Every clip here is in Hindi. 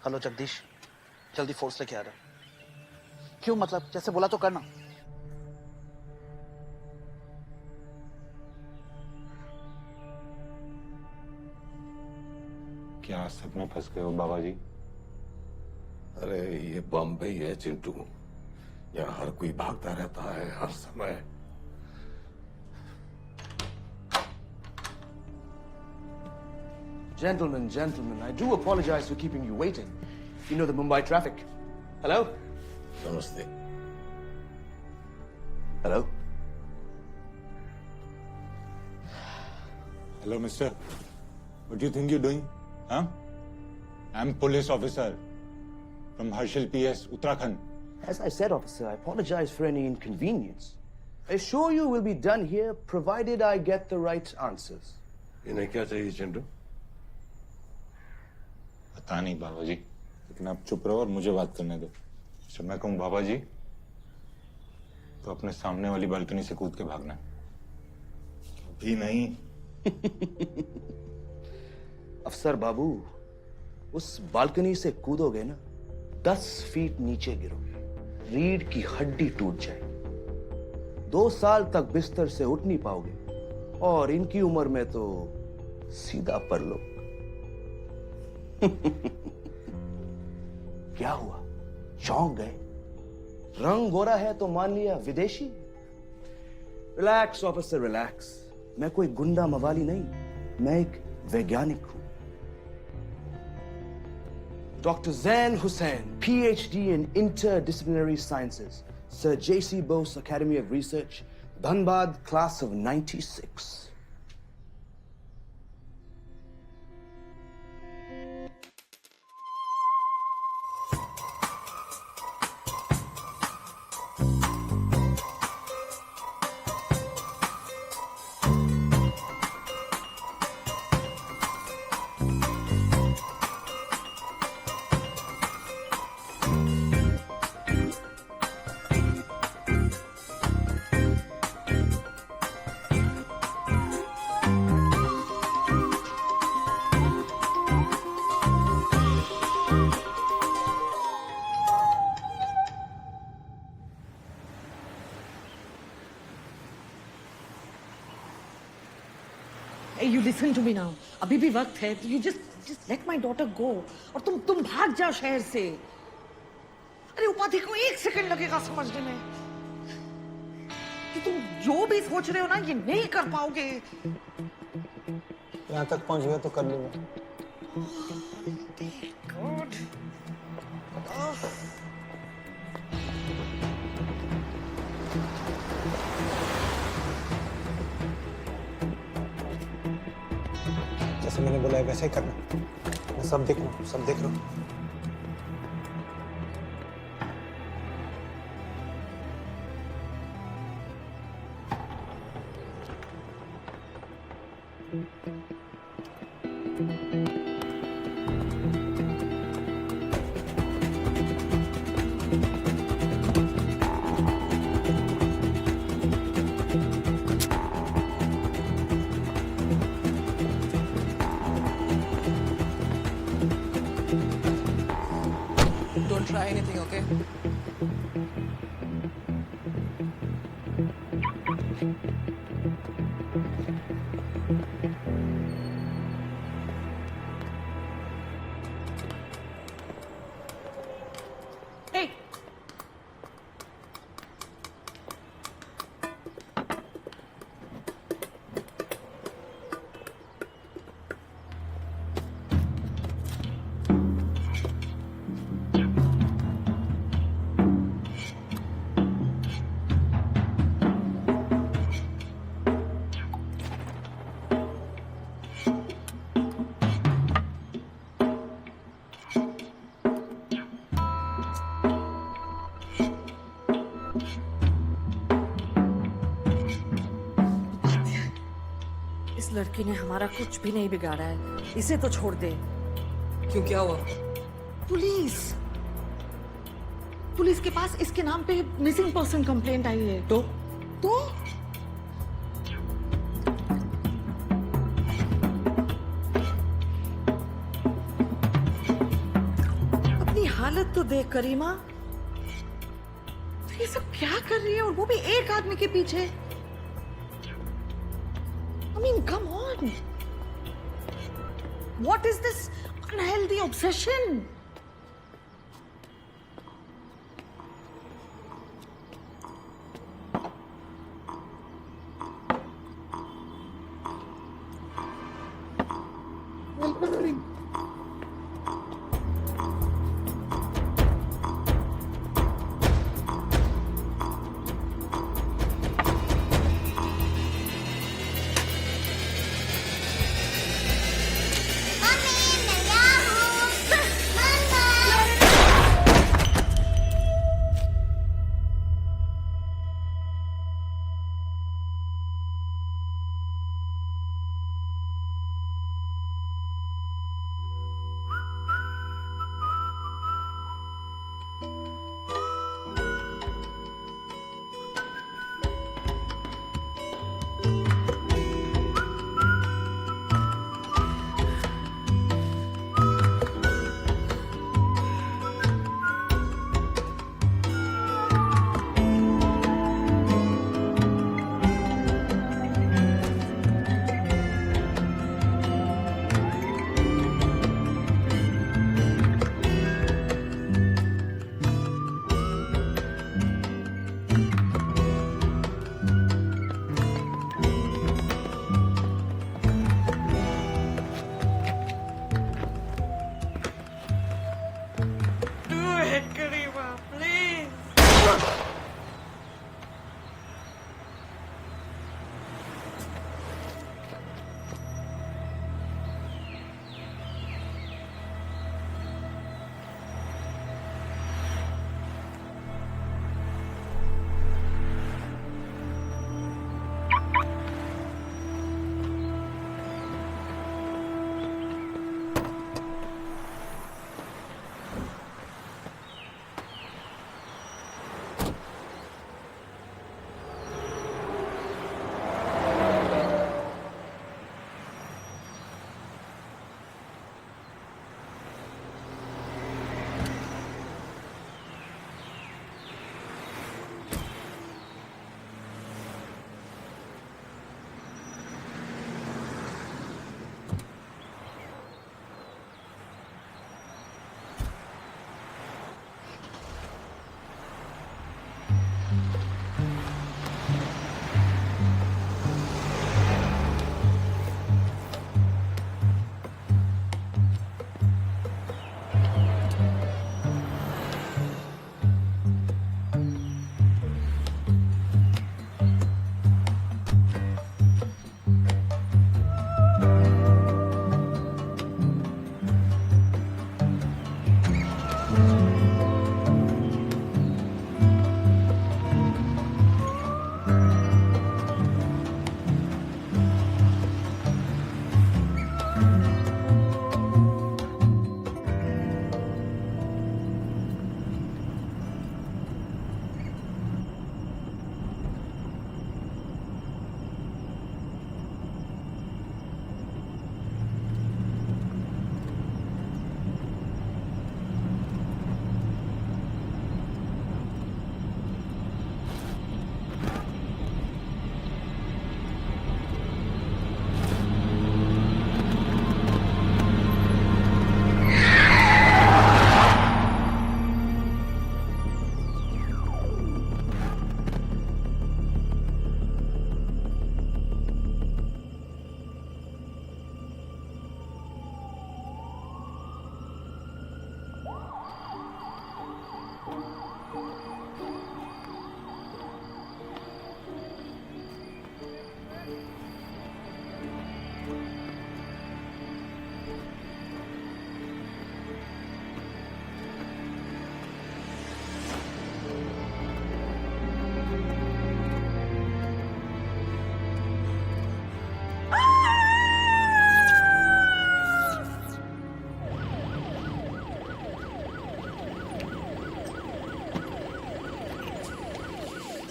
हेलो जगदीश, जल्दी फोर्स लेके आ रहा। क्यों, मतलब जैसे बोला तो करना। क्या सब में फंस गए हो बाबा जी? अरे ये बम्बई है चिंटू, यहाँ हर कोई भागता रहता है हर समय। Gentlemen, I do apologize for keeping you waiting. You know the Mumbai traffic. Hello? नमस्ते। Hello? Hello mister, what do you think you're doing? Huh? I'm police officer from Harshil PS, Uttarakhand. As I said, officer, I apologize for any inconvenience. I assure you we'll be done here, provided I get the right answers. इन्हें क्या चाहिए चिंटू? पता नहीं बाबा जी, लेकिन आप चुप रहो और मुझे बात करने दो। जब मैं कहूँ बाबा जी, तो अपने सामने वाली बालकनी से कूद के भागना। अभी नहीं। अफसर बाबू, उस बालकनी से कूदोगे ना, 10 फीट नीचे गिरोगे, रीढ़ की हड्डी टूट जाएगी, 2 साल तक बिस्तर से उठ नहीं पाओगे, और इनकी उम्र में तो सीधा परलोक। क्या हुआ, चौंक गए? रंग गोरा है तो मान लिया विदेशी? Relax officer, relax. मैं कोई गुंडा मवाली नहीं, मैं एक वैज्ञानिक हूं। Dr. Zain Hussain, PhD in Interdisciplinary Sciences, Sir J.C. Bose Academy of Research, Dhanbad, class of 96. Hey, you listen to me now. अभी भी वक्त है. You just let my daughter go. और तुम भाग जाओ शहर से. अरे उपाधि को 1 सेकंड लगेगा समझने में कि तुम जो भी सोच रहे हो ना, ये नहीं कर पाओगे. यहाँ तक पहुँच गया तो कर लूंगा. God. जैसे मैंने बोला है वैसे ही करना. मैं सब देख रहा हूँ. Don't try anything, okay? Hey. इस लड़की ने हमारा कुछ भी नहीं बिगाड़ा है. इसे तो छोड़ दे. क्यों, क्या हुआ? पुलिस के पास इसके नाम पे मिसिंग पर्सन कंप्लेंट आई है. तो हालत तो देख करीमा, ये सब क्या कर रही है, और वो भी एक आदमी के पीछे। I mean, come on. What is this unhealthy obsession?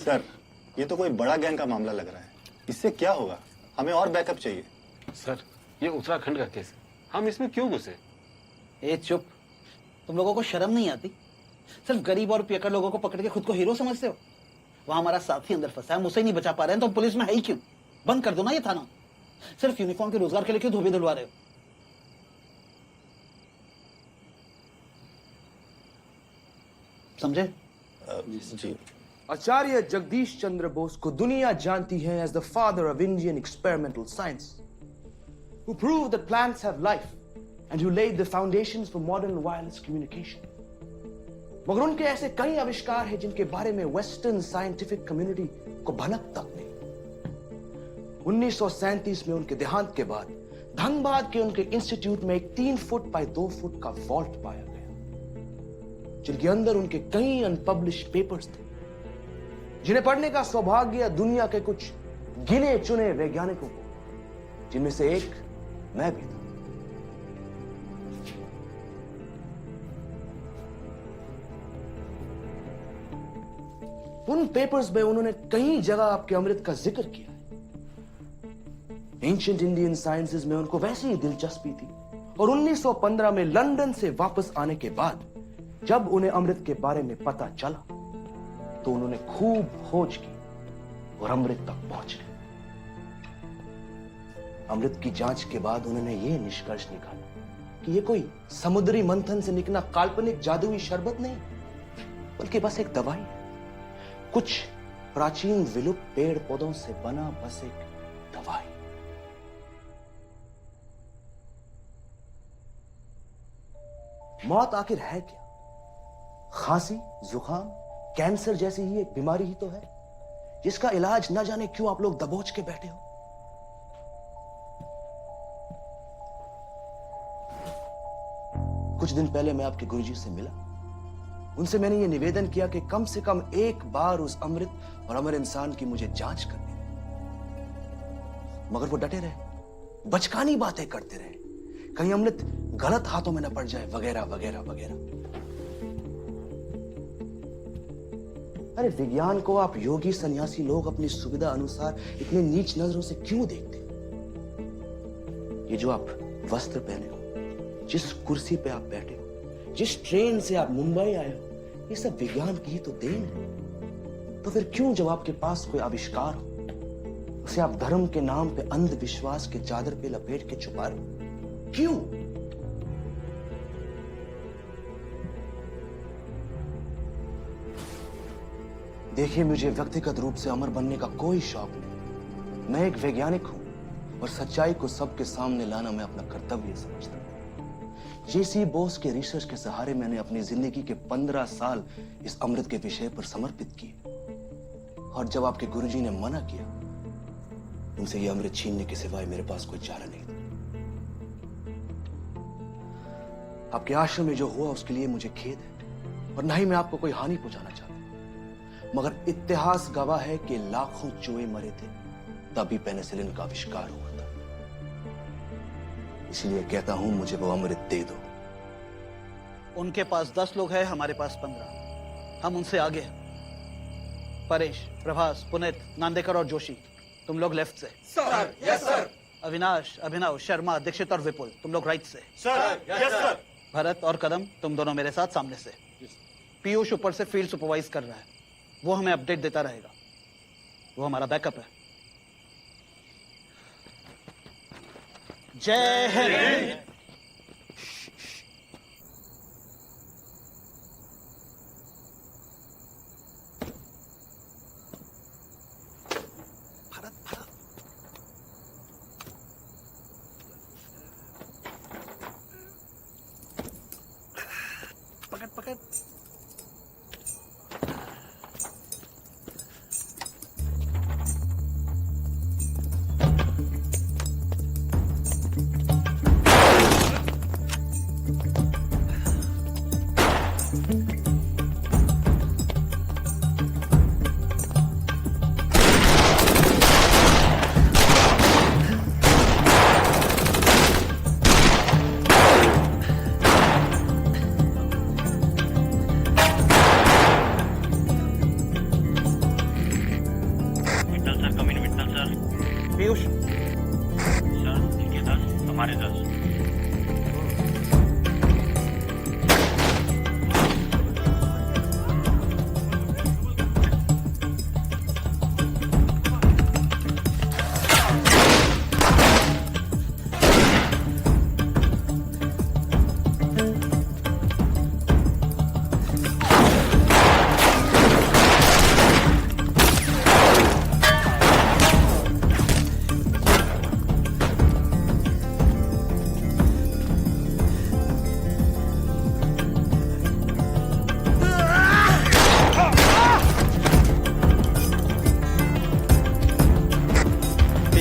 Sir, ये तो कोई बड़ा गैंग का मामला लग रहा है। इससे क्या होगा? हमें और बैकअप चाहिए। सर, ये उत्तराखंड का केस है, हम इसमें क्यों घुसे? ए चुप, तुम लोगों को शर्म नहीं आती? सिर्फ गरीब और पियक्कड़ लोगों को पकड़ के खुद को हीरो समझते हो? वहां हमारा साथी अंदर फंसा है, हम उसे ही नहीं बचा पा रहे हैं, तो पुलिस में है ही क्यों? बंद कर दो ना ये थाना। सिर्फ यूनिफॉर्म के रोजगार के लिए क्यों धोबी धुलवा रहे हो? समझे? जी आचार्य जगदीश चंद्र बोस को दुनिया जानती है as the father of Indian experimental science, who proved that plants have life and who laid the foundations for modern wireless communication. मगर उनके ऐसे कई आविष्कार हैं जिनके बारे में वेस्टर्न साइंटिफिक कम्युनिटी को भनक तक नहीं। 1937 में उनके देहांत के बाद धनबाद के उनके इंस्टीट्यूट में एक 3 फुट बाय 2 फुट का वॉल्ट पाया गया, जिनके अंदर उनके कई अनपब्लिश्ड पेपर्स थे, जिन्हें पढ़ने का सौभाग्य दुनिया के कुछ गिने चुने वैज्ञानिकों को, जिनमें से एक मैं भी था। उन पेपर्स में उन्होंने कई जगह आपके अमृत का जिक्र किया है। एंशिएंट इंडियन साइंसेस में उनको वैसे ही दिलचस्पी थी, और 1915 में लंदन से वापस आने के बाद जब उन्हें अमृत के बारे में पता चला तो उन्होंने खूब खोज की और अमृत तक पहुंच गए। अमृत की जांच के बाद उन्होंने यह निष्कर्ष निकाला कि यह कोई समुद्री मंथन से निकला काल्पनिक जादुई शरबत नहीं, बल्कि बस एक दवाई है, कुछ प्राचीन विलुप्त पेड़ पौधों से बना बस एक दवाई। मौत आखिर है क्या? खांसी, जुकाम, कैंसर जैसी ही एक बीमारी ही तो है, जिसका इलाज न जाने क्यों आप लोग दबोच के बैठे हो। कुछ दिन पहले मैं आपके गुरुजी से मिला। उनसे मैंने ये निवेदन किया कि कम से कम एक बार उस अमृत और अमर इंसान की मुझे जांच करनी है, मगर वो डटे रहे, बचकानी बातें करते रहे, कहीं अमृत गलत हाथों में न पड़ जाए, वगैरह वगैरह वगैरह। अरे विज्ञान को आप योगी सन्यासी लोग अपनी सुविधा अनुसार इतने नीच नजरों से क्यों देखते हो? ये जो आप वस्त्र पहने हो, जिस कुर्सी पे आप बैठे हो, जिस ट्रेन से आप मुंबई आए हो, ये सब विज्ञान की ही तो देन है। तो फिर क्यों जब आपके पास कोई आविष्कार हो, उसे आप धर्म के नाम पे अंधविश्वास के चादर पे लपेट के छुपा रहे हो? क्यों? देखिए, मुझे व्यक्तिगत रूप से अमर बनने का कोई शौक नहीं। मैं एक वैज्ञानिक हूं और सच्चाई को सबके सामने लाना मैं अपना कर्तव्य समझता हूं। जेसी बोस के रिसर्च के सहारे मैंने अपनी जिंदगी के 15 साल इस अमृत के विषय पर समर्पित किए, और जब आपके गुरुजी ने मना किया, उनसे ये अमृत छीनने के सिवाय मेरे पास कोई चारा नहीं था। आपके आश्रम में जो हुआ उसके लिए मुझे खेद है, और ना ही मैं आपको कोई हानि पहुंचाना चाहता, मगर इतिहास गवाह है कि लाखों चूहे मरे थे तभी पेनिसिलिन का आविष्कार हुआ था। इसलिए कहता हूं, मुझे वो अमृत दे दो। उनके पास 10 लोग हैं, हमारे पास 15। हम उनसे आगे हैं। परेश, प्रभास, पुनीत, नांदेकर और जोशी, तुम लोग लेफ्ट से। Sir, yes sir. Avinash, Abhinav, Sharma, Dikshit और विपुल, तुम लोग राइट से। Sir, yes sir. भरत और कदम, तुम दोनों मेरे साथ सामने से। पीयूष ऊपर से फील्ड सुपरवाइज कर रहा है, वो हमें अपडेट देता रहेगा, वो हमारा बैकअप है। जय हिंद। पकड़ पकड़। पीयूष, सर, इनके 10, हमारे 10।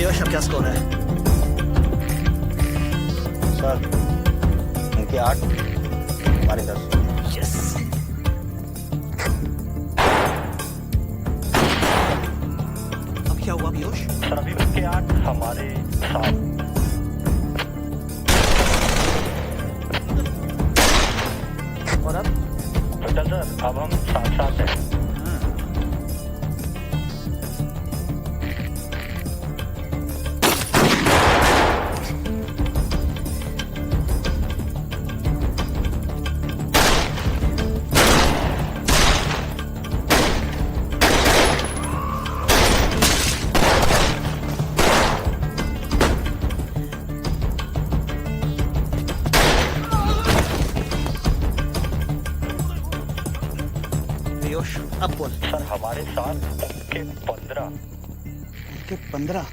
पीयूष अब क्या स्कोर है? सर उनके 8 हमारे 10। यस। अब क्या हुआ पीयूष? सर अभी उनके 8 हमारे 7। और अब? टोटल सर अब हम 7-7 हैं। पीयूष अब बोल। सर हमारे 7 उनके 15। के 15।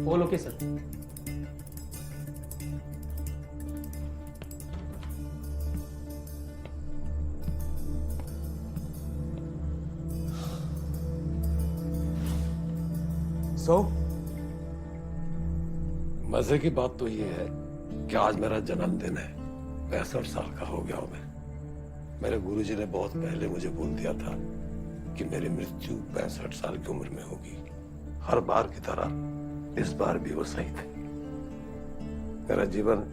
All okay sir. सो मजे की बात तो ये है कि आज मेरा जन्मदिन है। 65 साल का हो गया हूं मैं। मेरे गुरुजी ने बहुत पहले मुझे बोल दिया था कि मेरी मृत्यु 65 साल की उम्र में होगी। हर बार की तरह इस बार भी वो सही थे। मेरा जीवन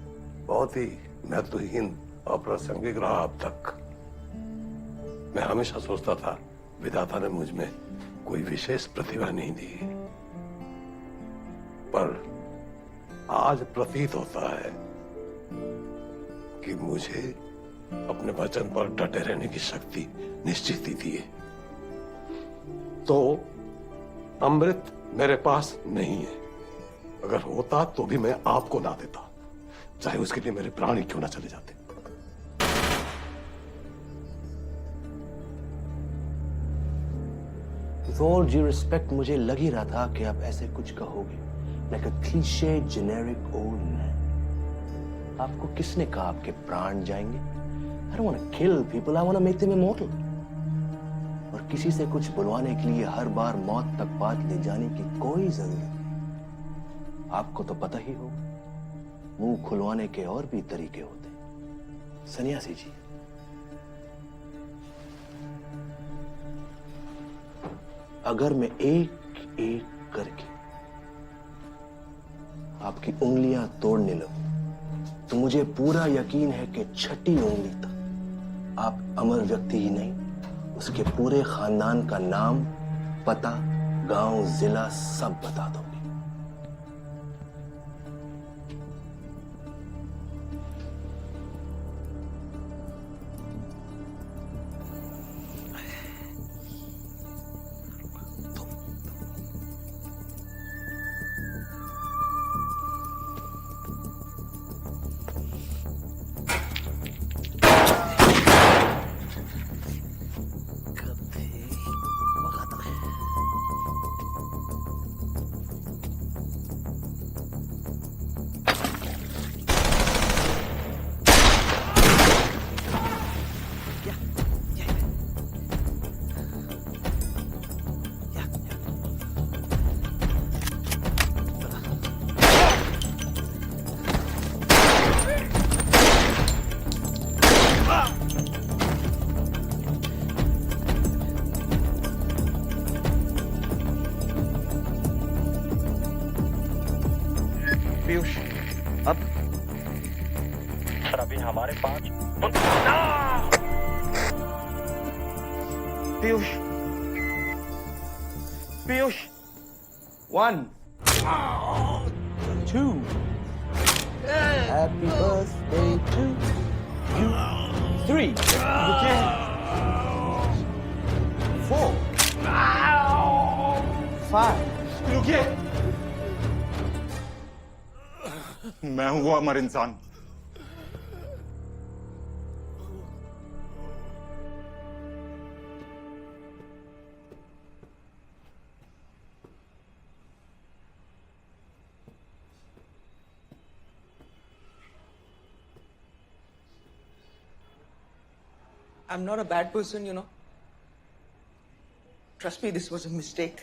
बहुत ही महत्वहीन और प्रासंगिक रहा अब तक। मैं हमेशा सोचता था विधाता ने मुझ में कोई विशेष प्रतिभा नहीं दी, पर आज प्रतीत होता है कि मुझे अपने वचन पर डटे रहने की शक्ति निश्चित ही दी है। तो अमृत मेरे पास नहीं है। अगर होता तो भी मैं आपको ना देता, चाहे उसके लिए मेरे प्राण ही क्यों ना चले जाते। With all due respect, मुझे लग ही रहा था कि आप ऐसे कुछ कहोगे, like a cliche generic old man. आपको किसने कहा आपके प्राण जाएंगे? I don't want to kill people, I want to make them immortal. और किसी से कुछ बुलवाने के लिए हर बार मौत तक बात ले जाने की कोई जरूरत नहीं। आपको तो पता ही होगा, मुंह खुलवाने के और भी तरीके होते हैं। सन्यासी जी, अगर मैं एक एक करके आपकी उंगलियां तोड़ने लगूं, तो मुझे पूरा यकीन है कि छठी उंगली तक आप अमर व्यक्ति ही नहीं, उसके पूरे खानदान का नाम, पता, गांव, जिला सब बता दोगे। पीयूष अब? सर अभी हमारे 5। Piyush, Piyush. 1 2 Happy birthday to you. 3 4 5 मैं हूं वो अमर इंसान। I'm not a bad person, you know. Trust me, this was a mistake.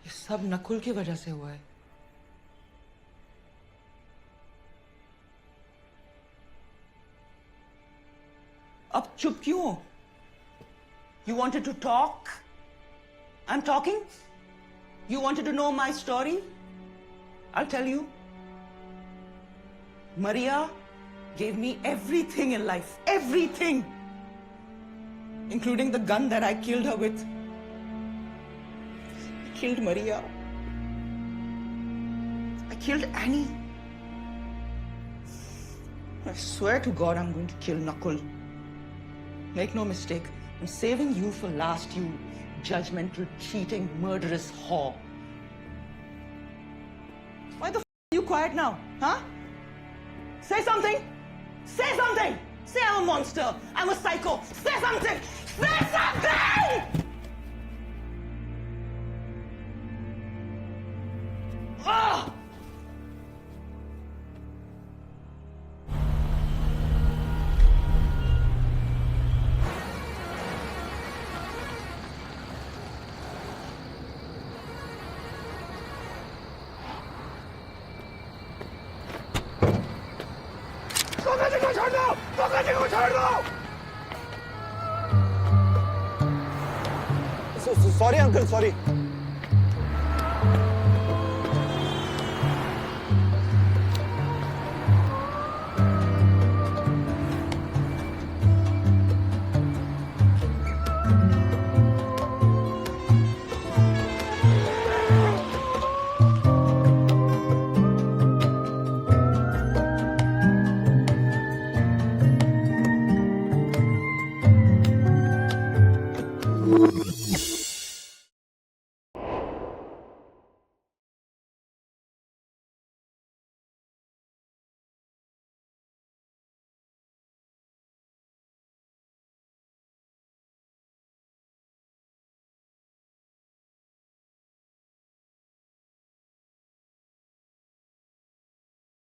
ये सब नकुल की वजह से हुआ है. अब चुप क्यों हो? You wanted to talk? I'm talking? You wanted to know my story? I'll tell you. Maria gave me everything in life. Everything. Including the gun that I killed her with. I killed Maria. I killed Annie. I swear to God I'm going to kill Nakul. Make no mistake, I'm saving you for last, you judgmental, cheating, murderous whore. Why the are you quiet now, huh? Say something! Say something! Say I'm a monster! I'm a psycho! Say something! Say something! Ah! Sorry uncle sorry